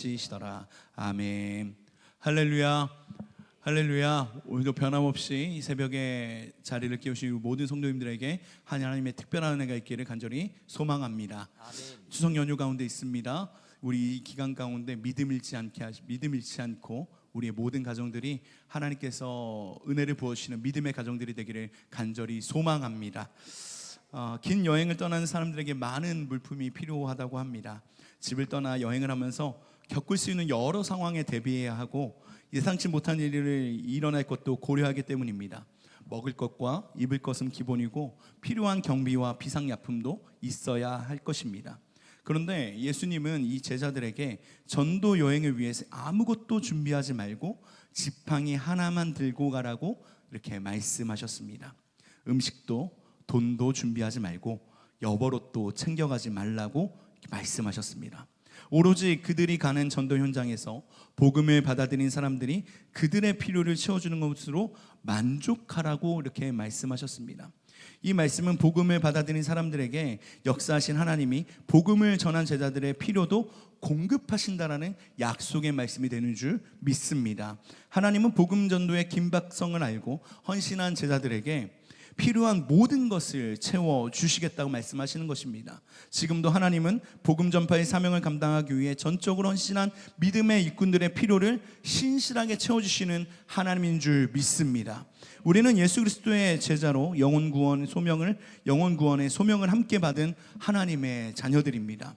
시더라. 아멘. 할렐루야. 할렐루야. 오늘도 변함없이 이 새벽에 자리를 깨우신 모든 성도님들에게 하나님의 특별한 은혜가 있기를 간절히 소망합니다. 아멘. 추석 연휴 가운데 있습니다. 우리 이 기간 가운데 믿음 잃지 않고 우리의 모든 가정들이 하나님께서 은혜를 부어주시는 믿음의 가정들이 되기를 간절히 소망합니다. 긴 여행을 떠나는 사람들에게 많은 물품이 필요하다고 합니다. 집을 떠나 여행을 하면서 겪을 수 있는 여러 상황에 대비해야 하고 예상치 못한 일이 일어날 것도 고려하기 때문입니다. 먹을 것과 입을 것은 기본이고 필요한 경비와 비상약품도 있어야 할 것입니다. 그런데 예수님은 이 제자들에게 전도 여행을 위해서 아무것도 준비하지 말고 지팡이 하나만 들고 가라고 이렇게 말씀하셨습니다. 음식도 돈도 준비하지 말고 여벌옷도 챙겨가지 말라고 말씀하셨습니다. 오로지 그들이 가는 전도 현장에서 복음을 받아들인 사람들이 그들의 필요를 채워주는 것으로 만족하라고 이렇게 말씀하셨습니다. 이 말씀은 복음을 받아들인 사람들에게 역사하신 하나님이 복음을 전한 제자들의 필요도 공급하신다라는 약속의 말씀이 되는 줄 믿습니다. 하나님은 복음 전도의 긴박성을 알고 헌신한 제자들에게 필요한 모든 것을 채워주시겠다고 말씀하시는 것입니다. 지금도 하나님은 복음 전파의 사명을 감당하기 위해 전적으로 헌신한 믿음의 일꾼들의 필요를 신실하게 채워주시는 하나님인 줄 믿습니다. 우리는 예수 그리스도의 제자로 영혼 구원의 소명을 함께 받은 하나님의 자녀들입니다.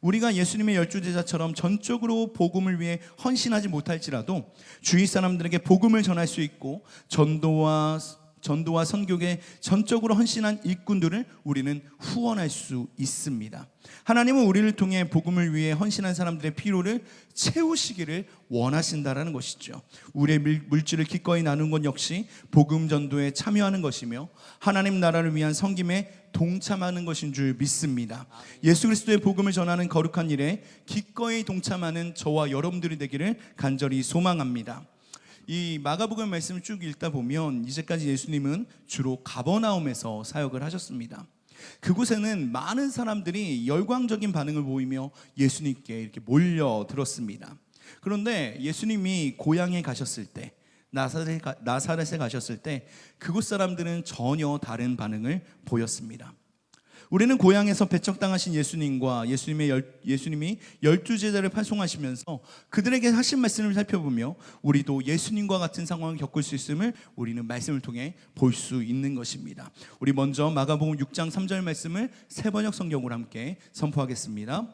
우리가 예수님의 12제자처럼 전적으로 복음을 위해 헌신하지 못할지라도 주위 사람들에게 복음을 전할 수 있고 전도와 선교에 전적으로 헌신한 일꾼들을 우리는 후원할 수 있습니다. 하나님은 우리를 통해 복음을 위해 헌신한 사람들의 필요를 채우시기를 원하신다라는 것이죠. 우리의 물질을 기꺼이 나누는 것 역시 복음 전도에 참여하는 것이며 하나님 나라를 위한 섬김에 동참하는 것인 줄 믿습니다. 예수 그리스도의 복음을 전하는 거룩한 일에 기꺼이 동참하는 저와 여러분들이 되기를 간절히 소망합니다. 이 마가복음 말씀을 쭉 읽다 보면 이제까지 예수님은 주로 가버나움에서 사역을 하셨습니다. 그곳에는 많은 사람들이 열광적인 반응을 보이며 예수님께 이렇게 몰려들었습니다. 그런데 예수님이 고향에 가셨을 때, 나사렛에 가셨을 때 그곳 사람들은 전혀 다른 반응을 보였습니다. 우리는 고향에서 배척당하신 예수님과 예수님이 12제자를 파송하시면서 그들에게 하신 말씀을 살펴보며 우리도 예수님과 같은 상황을 겪을 수 있음을 우리는 말씀을 통해 볼 수 있는 것입니다. 우리 먼저 마가복음 6장 3절 말씀을 새번역 성경으로 함께 선포하겠습니다.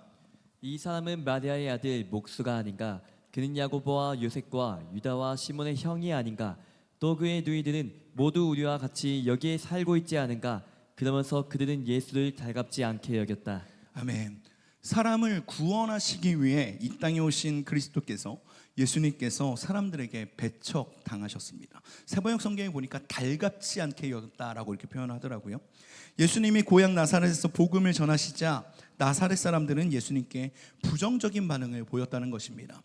이 사람은 마리아의 아들 목수가 아닌가? 그는 야고보와 요셉과 유다와 시몬의 형이 아닌가? 또 그의 누이들은 모두 우리와 같이 여기에 살고 있지 않은가? 그러면서 그들은 예수를 달갑지 않게 여겼다. 아멘. 사람을 구원하시기 위해 이 땅에 오신 그리스도께서 예수님께서 사람들에게 배척당하셨습니다. 새번역 성경에 보니까 달갑지 않게 여겼다라고 이렇게 표현하더라고요. 예수님이 고향 나사렛에서 복음을 전하시자 나사렛 사람들은 예수님께 부정적인 반응을 보였다는 것입니다.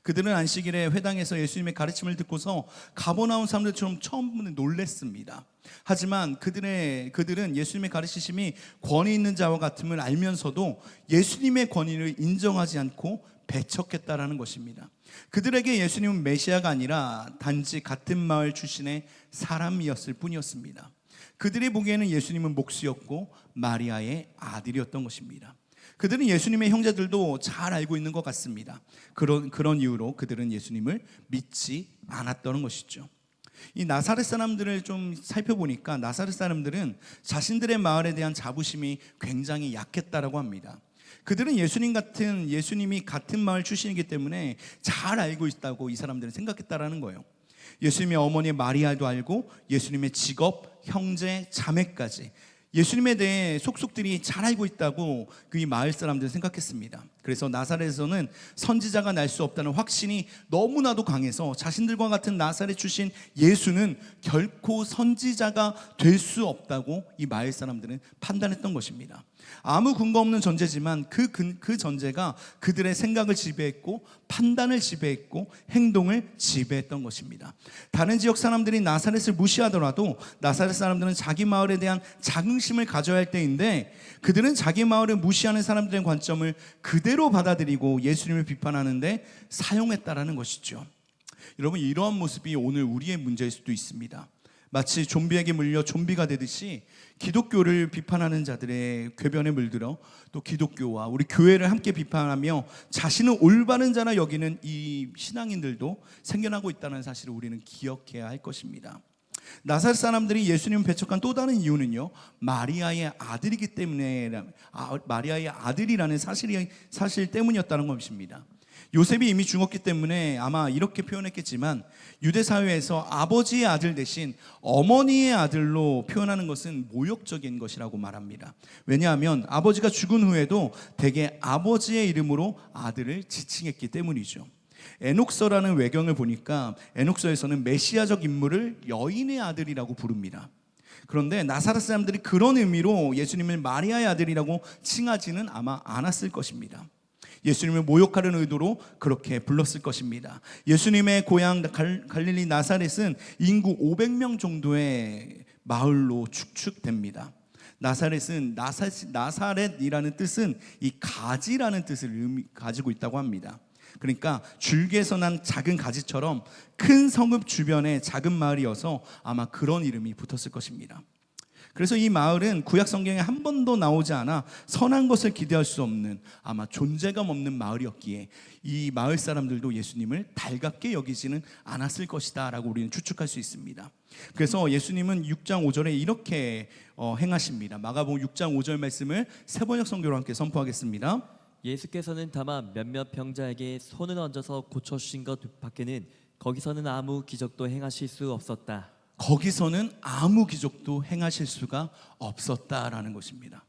그들은 안식일에 회당에서 예수님의 가르침을 듣고서 가버나움 사람들처럼 처음 놀랬습니다. 하지만 그들은 예수님의 가르치심이 권위 있는 자와 같음을 알면서도 예수님의 권위를 인정하지 않고 배척했다라는 것입니다. 그들에게 예수님은 메시아가 아니라 단지 같은 마을 출신의 사람이었을 뿐이었습니다. 그들이 보기에는 예수님은 목수였고 마리아의 아들이었던 것입니다. 그들은 예수님의 형제들도 잘 알고 있는 것 같습니다. 그런 이유로 그들은 예수님을 믿지 않았던 것이죠. 이 나사렛 사람들을 좀 살펴보니까 나사렛 사람들은 자신들의 마을에 대한 자부심이 굉장히 약했다라고 합니다. 그들은 예수님이 같은 마을 출신이기 때문에 잘 알고 있다고 이 사람들은 생각했다라는 거예요. 예수님의 어머니 마리아도 알고 예수님의 직업, 형제, 자매까지 예수님에 대해 속속들이 잘 알고 있다고 그 마을 사람들은 생각했습니다. 그래서 나사렛에서는 선지자가 날 수 없다는 확신이 너무나도 강해서 자신들과 같은 나사렛 출신 예수는 결코 선지자가 될 수 없다고 이 마을 사람들은 판단했던 것입니다. 아무 근거 없는 전제지만 그 전제가 그들의 생각을 지배했고 판단을 지배했고 행동을 지배했던 것입니다. 다른 지역 사람들이 나사렛을 무시하더라도 나사렛 사람들은 자기 마을에 대한 자긍심을 가져야 할 때인데, 그들은 자기 마을을 무시하는 사람들의 관점을 그대로 받아들이고 예수님을 비판하는데 사용했다라는 것이죠. 여러분, 이러한 모습이 오늘 우리의 문제일 수도 있습니다. 마치 좀비에게 물려 좀비가 되듯이 기독교를 비판하는 자들의 궤변에 물들어 또 기독교와 우리 교회를 함께 비판하며 자신을 올바른 자라 여기는 이 신앙인들도 생겨나고 있다는 사실을 우리는 기억해야 할 것입니다. 나사렛 사람들이 예수님을 배척한 또 다른 이유는요, 마리아의 아들이기 때문에, 마리아의 아들이라는 사실 때문이었다는 것입니다. 요셉이 이미 죽었기 때문에 아마 이렇게 표현했겠지만, 유대 사회에서 아버지의 아들 대신 어머니의 아들로 표현하는 것은 모욕적인 것이라고 말합니다. 왜냐하면 아버지가 죽은 후에도 대개 아버지의 이름으로 아들을 지칭했기 때문이죠. 에녹서라는 외경을 보니까 에녹서에서는 메시아적 인물을 여인의 아들이라고 부릅니다. 그런데 나사렛 사람들이 그런 의미로 예수님을 마리아의 아들이라고 칭하지는 아마 않았을 것입니다. 예수님을 모욕하려는 의도로 그렇게 불렀을 것입니다. 예수님의 고향 갈릴리 나사렛은 인구 500명 정도의 마을로 축축됩니다. 나사렛이라는 뜻은 이 가지라는 뜻을 가지고 있다고 합니다. 그러니까 줄기에서 난 작은 가지처럼 큰 성읍 주변에 작은 마을이어서 아마 그런 이름이 붙었을 것입니다. 그래서 이 마을은 구약 성경에 한 번도 나오지 않아 선한 것을 기대할 수 없는, 아마 존재감 없는 마을이었기에 이 마을 사람들도 예수님을 달갑게 여기지는 않았을 것이다 라고 우리는 추측할 수 있습니다. 그래서 예수님은 6장 5절에 이렇게 행하십니다. 마가복음 6장 5절 말씀을 세번역 성교로 함께 선포하겠습니다. 예수께서는 다만 몇몇 병자에게 손을 얹어서 고쳐주신 것 밖에는 거기서는 아무 기적도 행하실 수 없었다. 거기서는 아무 기적도 행하실 수가 없었다라는 것입니다.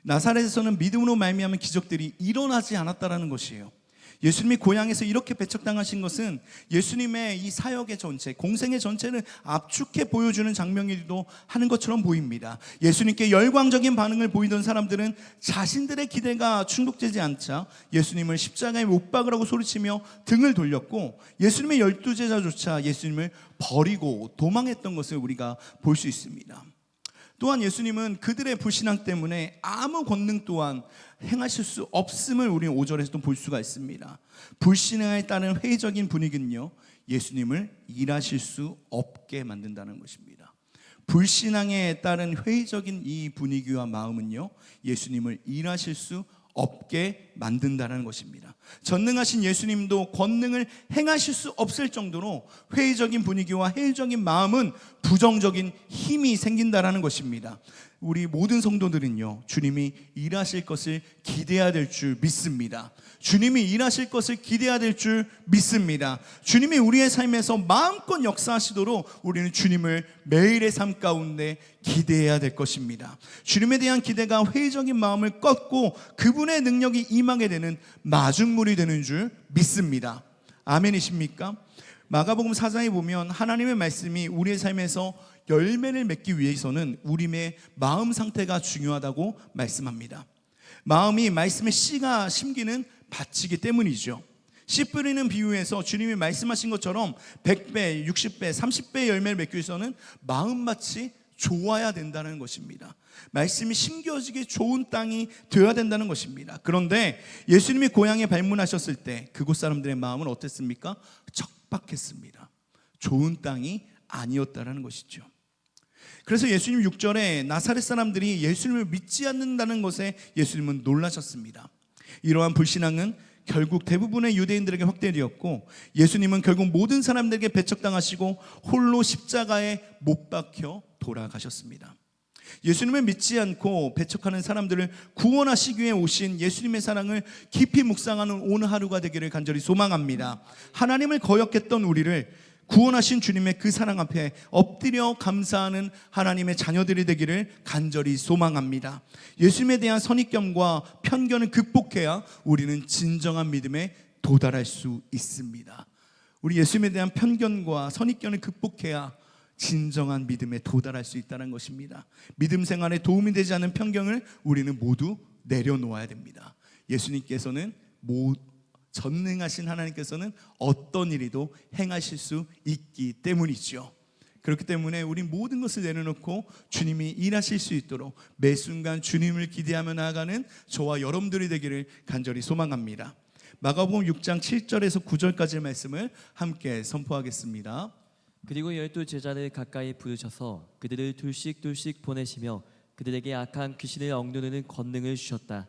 나사렛에서는 믿음으로 말미암은 기적들이 일어나지 않았다라는 것이에요. 예수님이 고향에서 이렇게 배척당하신 것은 예수님의 이 사역의 전체, 공생의 전체를 압축해 보여주는 장면이기도 하는 것처럼 보입니다. 예수님께 열광적인 반응을 보이던 사람들은 자신들의 기대가 충족되지 않자 예수님을 십자가에 못 박으라고 소리치며 등을 돌렸고, 예수님의 12제자조차 예수님을 버리고 도망했던 것을 우리가 볼 수 있습니다. 또한 예수님은 그들의 불신앙 때문에 아무 권능 또한 행하실 수 없음을 우리는 5절에서도 볼 수가 있습니다. 불신앙에 따른 회의적인 분위기는요, 예수님을 일하실 수 없게 만든다는 것입니다. 불신앙에 따른 회의적인 이 분위기와 마음은요, 예수님을 일하실 수 없게 만든다는 것입니다. 전능하신 예수님도 권능을 행하실 수 없을 정도로 회의적인 분위기와 회의적인 마음은 부정적인 힘이 생긴다는 것입니다. 우리 모든 성도들은요, 주님이 일하실 것을 기대해야 될 줄 믿습니다. 주님이 일하실 것을 기대해야 될 줄 믿습니다. 주님이 우리의 삶에서 마음껏 역사하시도록 우리는 주님을 매일의 삶 가운데 기대해야 될 것입니다. 주님에 대한 기대가 회의적인 마음을 꺾고 그분의 능력이 임하게 되는 마중물이 되는 줄 믿습니다. 아멘이십니까? 마가복음 4장에 보면 하나님의 말씀이 우리의 삶에서 열매를 맺기 위해서는 우리의 마음 상태가 중요하다고 말씀합니다. 마음이 말씀의 씨가 심기는 밭이기 때문이죠. 씨 뿌리는 비유에서 주님이 말씀하신 것처럼 100배, 60배, 30배의 열매를 맺기 위해서는 마음밭이 좋아야 된다는 것입니다. 말씀이 심겨지기 좋은 땅이 되어야 된다는 것입니다. 그런데 예수님이 고향에 방문하셨을 때 그곳 사람들의 마음은 어땠습니까? 척박했습니다. 좋은 땅이 아니었다는 것이죠. 그래서 예수님 6절에 나사렛 사람들이 예수님을 믿지 않는다는 것에 예수님은 놀라셨습니다. 이러한 불신앙은 결국 대부분의 유대인들에게 확대되었고, 예수님은 결국 모든 사람들에게 배척당하시고 홀로 십자가에 못 박혀 돌아가셨습니다. 예수님을 믿지 않고 배척하는 사람들을 구원하시기 위해 오신 예수님의 사랑을 깊이 묵상하는 오늘 하루가 되기를 간절히 소망합니다. 하나님을 거역했던 우리를 구원하신 주님의 그 사랑 앞에 엎드려 감사하는 하나님의 자녀들이 되기를 간절히 소망합니다. 예수님에 대한 선입견과 편견을 극복해야 우리는 진정한 믿음에 도달할 수 있습니다. 우리 예수님에 대한 편견과 선입견을 극복해야 진정한 믿음에 도달할 수 있다는 것입니다. 믿음 생활에 도움이 되지 않는 편견을 우리는 모두 내려놓아야 됩니다. 예수님께서는 전능하신 하나님께서는 어떤 일이도 행하실 수 있기 때문이죠. 그렇기 때문에 우리 모든 것을 내려놓고 주님이 일하실 수 있도록 매 순간 주님을 기대하며 나아가는 저와 여러분들이 되기를 간절히 소망합니다. 마가복음 6장 7절에서 9절까지의 말씀을 함께 선포하겠습니다. 그리고 12 제자를 가까이 부르셔서 그들을 둘씩 보내시며 그들에게 악한 귀신을 억누르는 권능을 주셨다.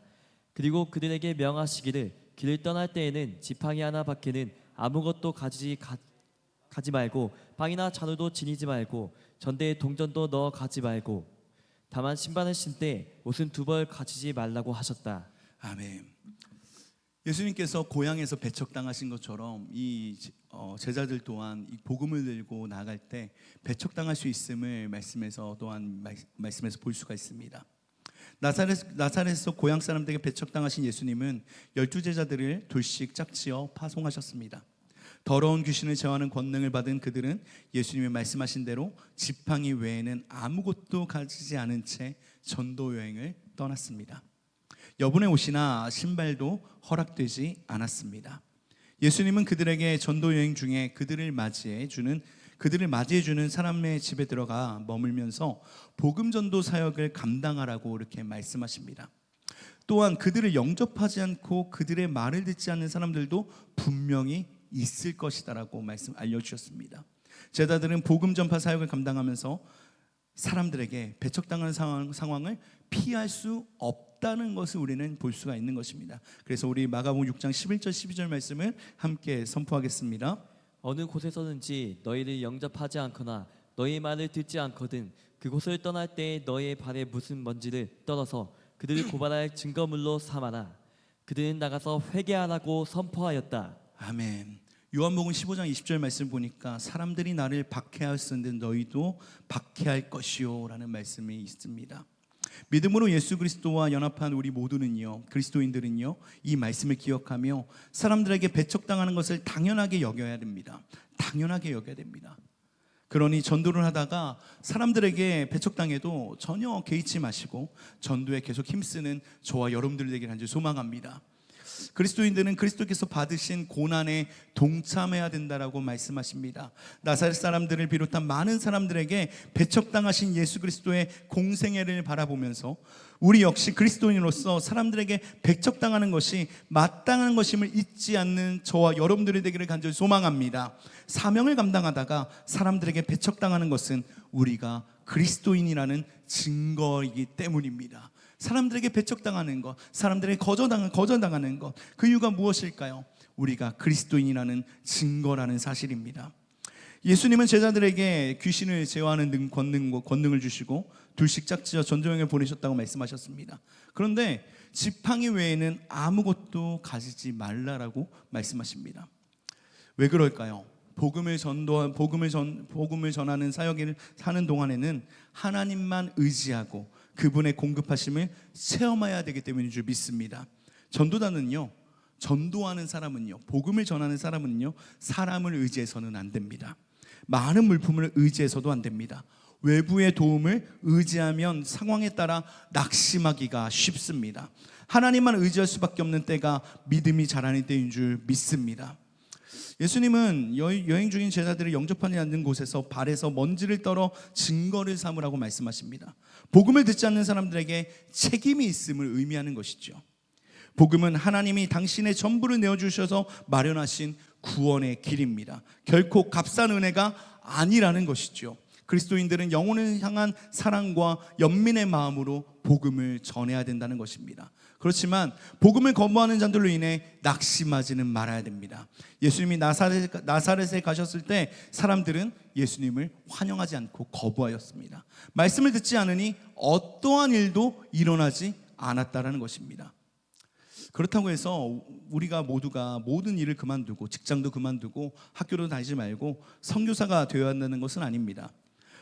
그리고 그들에게 명하시기를 길을 떠날 때에는 지팡이 하나 밖에는 아무것도 가지 말고 빵이나 잔우도 지니지 말고 전대에 동전도 넣어 가지 말고 다만 신발을 신되 옷은 2벌 가지지 말라고 하셨다. 아멘. 예수님께서 고향에서 배척당하신 것처럼 이 제자들 또한 이 복음을 들고 나갈 때 배척당할 수 있음을 말씀에서 또한 말씀에서 볼 수가 있습니다. 나사렛에서 고향 사람들에게 배척당하신 예수님은 12제자들을 둘씩 짝지어 파송하셨습니다. 더러운 귀신을 제어하는 권능을 받은 그들은 예수님이 말씀하신 대로 지팡이 외에는 아무것도 가지지 않은 채 전도 여행을 떠났습니다. 여분의 옷이나 신발도 허락되지 않았습니다. 예수님은 그들에게 전도 여행 중에 그들을 맞이해 주는 사람의 집에 들어가 머물면서 복음 전도 사역을 감당하라고 이렇게 말씀하십니다. 또한 그들을 영접하지 않고 그들의 말을 듣지 않는 사람들도 분명히 있을 것이다라고 알려주셨습니다. 제자들은 복음 전파 사역을 감당하면서 사람들에게 배척당하는 상황을 피할 수 없다는 것을 우리는 볼 수가 있는 것입니다. 그래서 우리 마가복음 6장 11절 12절 말씀을 함께 선포하겠습니다. 어느 곳에서든지 너희를 영접하지 않거나 너희 말을 듣지 않거든 그곳을 떠날 때 너희의 발에 묻은 먼지를 떨어서 그들을 고발할 증거물로 삼아라. 그들은 나가서 회개하라고 선포하였다. 아멘. 요한복음 15장 20절 말씀 보니까 사람들이 나를 박해하였으니 너희도 박해할 것이요 라는 말씀이 있습니다. 믿음으로 예수 그리스도와 연합한 우리 모두는요, 그리스도인들은요, 이 말씀을 기억하며 사람들에게 배척당하는 것을 당연하게 여겨야 됩니다. 당연하게 여겨야 됩니다. 그러니 전도를 하다가 사람들에게 배척당해도 전혀 개의치 마시고 전도에 계속 힘쓰는 저와 여러분들 되기를 간절히 소망합니다. 그리스도인들은 그리스도께서 받으신 고난에 동참해야 된다라고 말씀하십니다. 나사렛 사람들을 비롯한 많은 사람들에게 배척당하신 예수 그리스도의 공생애를 바라보면서 우리 역시 그리스도인으로서 사람들에게 배척당하는 것이 마땅한 것임을 잊지 않는 저와 여러분들이 되기를 간절히 소망합니다. 사명을 감당하다가 사람들에게 배척당하는 것은 우리가 그리스도인이라는 증거이기 때문입니다. 사람들에게 배척당하는 것, 사람들에게 거절당하는 것, 그 이유가 무엇일까요? 우리가 그리스도인이라는 증거라는 사실입니다. 예수님은 제자들에게 귀신을 제어하는 권능을 주시고 둘씩 짝지어 전도여행을 보내셨다고 말씀하셨습니다. 그런데 지팡이 외에는 아무것도 가지지 말라라고 말씀하십니다. 왜 그럴까요? 복음을 전하는 사역을 하는 동안에는 하나님만 의지하고 그분의 공급하심을 체험해야 되기 때문인 줄 믿습니다. 전도하는 사람은요, 복음을 전하는 사람은요, 사람을 의지해서는 안 됩니다. 많은 물품을 의지해서도 안 됩니다. 외부의 도움을 의지하면 상황에 따라 낙심하기가 쉽습니다. 하나님만 의지할 수밖에 없는 때가 믿음이 자라는 때인 줄 믿습니다. 예수님은 여행 중인 제자들을 영접하지 않는 곳에서 발에서 먼지를 떨어 증거를 삼으라고 말씀하십니다. 복음을 듣지 않는 사람들에게 책임이 있음을 의미하는 것이죠. 복음은 하나님이 당신의 전부를 내어주셔서 마련하신 구원의 길입니다. 결코 값싼 은혜가 아니라는 것이죠. 그리스도인들은 영혼을 향한 사랑과 연민의 마음으로 복음을 전해야 된다는 것입니다. 그렇지만 복음을 거부하는 자들로 인해 낙심하지는 말아야 됩니다. 예수님이 나사렛에 가셨을 때 사람들은 예수님을 환영하지 않고 거부하였습니다. 말씀을 듣지 않으니 어떠한 일도 일어나지 않았다라는 것입니다. 그렇다고 해서 우리가 모두가 모든 일을 그만두고 직장도 그만두고 학교도 다니지 말고 선교사가 되어야 한다는 것은 아닙니다.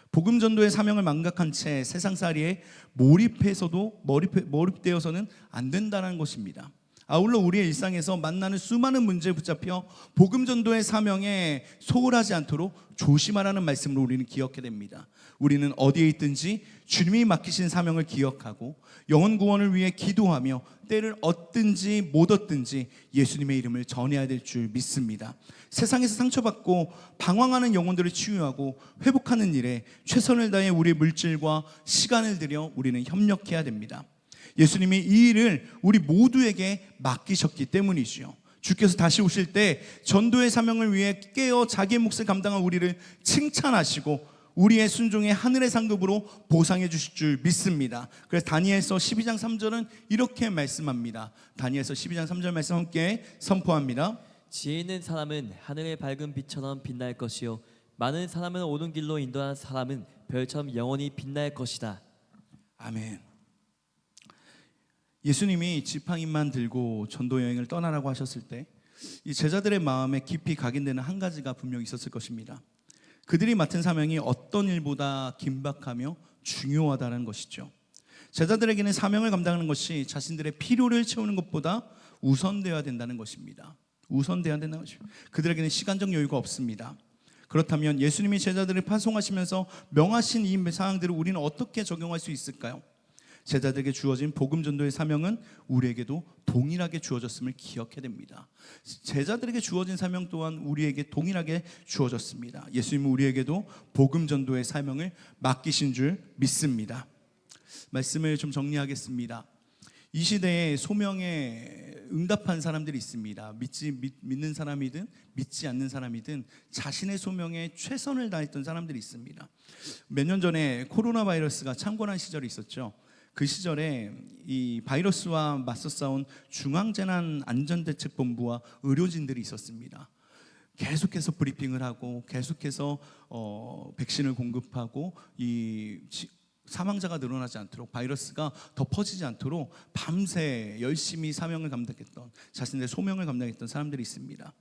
복음 전도의 사명을 망각한 채 세상살이에 몰입되어서는 안 된다는 것입니다. 아울러 우리의 일상에서 만나는 수많은 문제에 붙잡혀 복음 전도의 사명에 소홀하지 않도록 조심하라는 말씀으로 우리는 기억해야 됩니다. 우리는 어디에 있든지 주님이 맡기신 사명을 기억하고 영혼 구원을 위해 기도하며 때를 얻든지 못 얻든지 예수님의 이름을 전해야 될 줄 믿습니다. 세상에서 상처받고 방황하는 영혼들을 치유하고 회복하는 일에 최선을 다해 우리의 물질과 시간을 들여 우리는 협력해야 됩니다. 예수님이 이 일을 우리 모두에게 맡기셨기 때문이지요. 주께서 다시 오실 때 전도의 사명을 위해 깨어 자기의 몫을 감당한 우리를 칭찬하시고 우리의 순종의 하늘의 상급으로 보상해 주실 줄 믿습니다. 그래서 다니엘서 12장 3절은 이렇게 말씀합니다. 다니엘서 12장 3절 말씀 함께 선포합니다. 지혜 있는 사람은 하늘의 밝은 빛처럼 빛날 것이요 많은 사람은 옳은 길로 인도한 사람은 별처럼 영원히 빛날 것이다. 아멘. 예수님이 지팡이만 들고 전도 여행을 떠나라고 하셨을 때 이 제자들의 마음에 깊이 각인되는 한 가지가 분명히 있었을 것입니다. 그들이 맡은 사명이 어떤 일보다 긴박하며 중요하다는 것이죠. 제자들에게는 사명을 감당하는 것이 자신들의 필요를 채우는 것보다 우선되어야 된다는 것입니다. 우선되어야 된다는 것입니다. 그들에게는 시간적 여유가 없습니다. 그렇다면 예수님이 제자들을 파송하시면서 명하신 이 사항들을 우리는 어떻게 적용할 수 있을까요? 제자들에게 주어진 복음 전도의 사명은 우리에게도 동일하게 주어졌음을 기억해야 됩니다. 제자들에게 주어진 사명 또한 우리에게 동일하게 주어졌습니다. 예수님은 우리에게도 복음 전도의 사명을 맡기신 줄 믿습니다. 말씀을 좀 정리하겠습니다. 이 시대에 소명에 응답한 사람들이 있습니다. 믿는 사람이든 믿지 않는 사람이든 자신의 소명에 최선을 다했던 사람들이 있습니다. 몇 년 전에 코로나 바이러스가 창궐한 시절이 있었죠. 그 시절에 이 바이러스와 맞서 싸운 중앙재난안전대책본부와 의료진들이 있었습니다. 계속해서 브리핑을 하고 계속해서 백신을 공급하고 이 사망자가 늘어나지 않도록 바이러스가 더 퍼지지 않도록 밤새 열심히 사명을 감당했던 자신의 소명을 감당했던 사람들이 있습니다.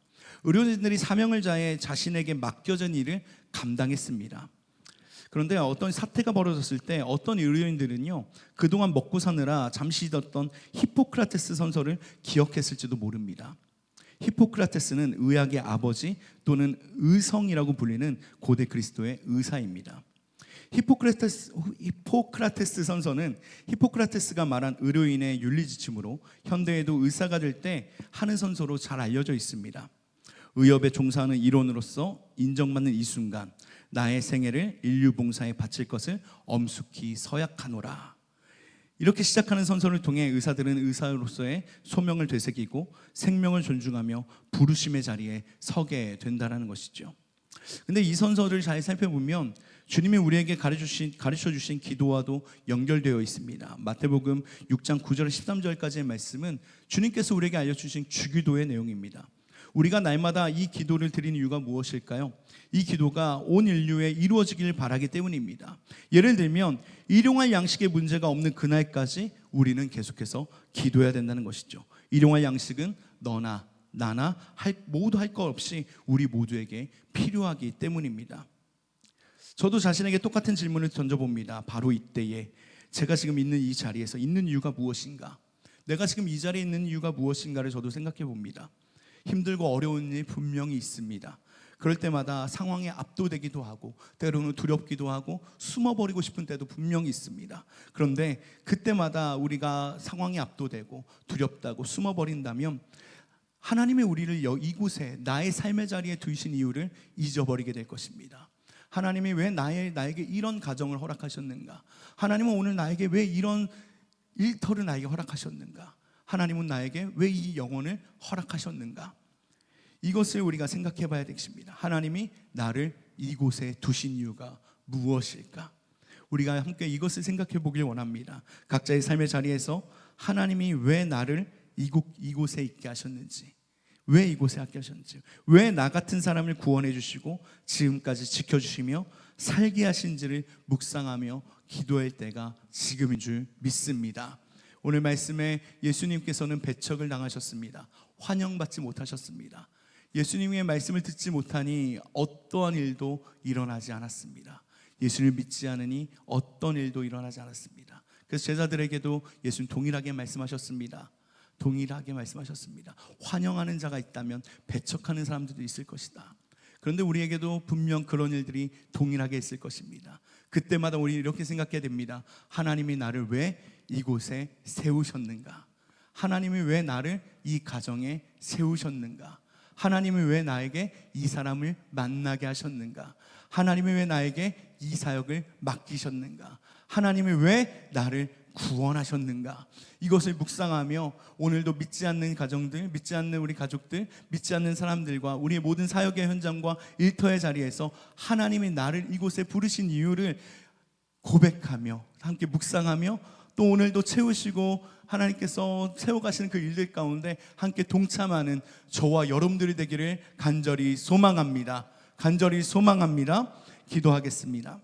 의료진들이 사명을 다해 자신에게 맡겨진 일을 감당했습니다. 그런데 어떤 사태가 벌어졌을 때 어떤 의료인들은요 그동안 먹고 사느라 잠시 잊었던 히포크라테스 선서를 기억했을지도 모릅니다. 히포크라테스는 의학의 아버지 또는 의성이라고 불리는 고대 그리스도의 의사입니다. 히포크라테스 선서는 히포크라테스가 말한 의료인의 윤리지침으로 현대에도 의사가 될 때 하는 선서로 잘 알려져 있습니다. 의협에 종사하는 일원으로서 인정받는 이 순간 나의 생애를 인류 봉사에 바칠 것을 엄숙히 서약하노라. 이렇게 시작하는 선서를 통해 의사들은 의사로서의 소명을 되새기고 생명을 존중하며 부르심의 자리에 서게 된다는 것이죠. 근데 이 선서를 잘 살펴보면 주님이 우리에게 가르쳐 주신 기도와도 연결되어 있습니다. 마태복음 6장 9절 13절까지의 말씀은 주님께서 우리에게 알려주신 주기도의 내용입니다. 우리가 날마다 이 기도를 드리는 이유가 무엇일까요? 이 기도가 온 인류에 이루어지길 바라기 때문입니다. 예를 들면 일용할 양식에 문제가 없는 그날까지 우리는 계속해서 기도해야 된다는 것이죠. 일용할 양식은 너나 나나 모두 할 것 없이 우리 모두에게 필요하기 때문입니다. 저도 자신에게 똑같은 질문을 던져봅니다. 바로 이때에 제가 지금 있는 이 자리에서 있는 이유가 무엇인가? 내가 지금 이 자리에 있는 이유가 무엇인가를 저도 생각해 봅니다. 힘들고 어려운 일 분명히 있습니다. 그럴 때마다 상황에 압도되기도 하고 때로는 두렵기도 하고 숨어버리고 싶은 때도 분명히 있습니다. 그런데 그때마다 우리가 상황에 압도되고 두렵다고 숨어버린다면 하나님이 우리를 이곳에 나의 삶의 자리에 두신 이유를 잊어버리게 될 것입니다. 하나님이 왜 나에게 이런 가정을 허락하셨는가? 하나님은 오늘 나에게 왜 이런 일터를 나에게 허락하셨는가? 하나님은 나에게 왜 이 영혼을 허락하셨는가? 이것을 우리가 생각해 봐야 되겠습니다. 하나님이 나를 이곳에 두신 이유가 무엇일까? 우리가 함께 이것을 생각해 보길 원합니다. 각자의 삶의 자리에서 하나님이 왜 나를 이곳에 있게 하셨는지, 왜 이곳에 있게 하셨는지, 왜 나 같은 사람을 구원해 주시고 지금까지 지켜주시며 살게 하신지를 묵상하며 기도할 때가 지금인 줄 믿습니다. 오늘 말씀에 예수님께서는 배척을 당하셨습니다. 환영받지 못하셨습니다. 예수님의 말씀을 듣지 못하니 어떠한 일도 일어나지 않았습니다. 예수님을 믿지 않으니 어떤 일도 일어나지 않았습니다. 그래서 제자들에게도 예수님 동일하게 말씀하셨습니다. 동일하게 말씀하셨습니다. 환영하는 자가 있다면 배척하는 사람들도 있을 것이다. 그런데 우리에게도 분명 그런 일들이 동일하게 있을 것입니다. 그때마다 우리 이렇게 생각해야 됩니다. 하나님이 나를 왜 이곳에 세우셨는가? 하나님이 왜 나를 이 가정에 세우셨는가? 하나님이 왜 나에게 이 사람을 만나게 하셨는가? 하나님이 왜 나에게 이 사역을 맡기셨는가? 하나님이 왜 나를 구원하셨는가? 이것을 묵상하며 오늘도 믿지 않는 가정들, 믿지 않는 우리 가족들, 믿지 않는 사람들과 우리의 모든 사역의 현장과 일터의 자리에서 하나님이 나를 이곳에 부르신 이유를 고백하며 함께 묵상하며 또 오늘도 채우시고 하나님께서 세워가시는 그 일들 가운데 함께 동참하는 저와 여러분들이 되기를 간절히 소망합니다. 간절히 소망합니다. 기도하겠습니다.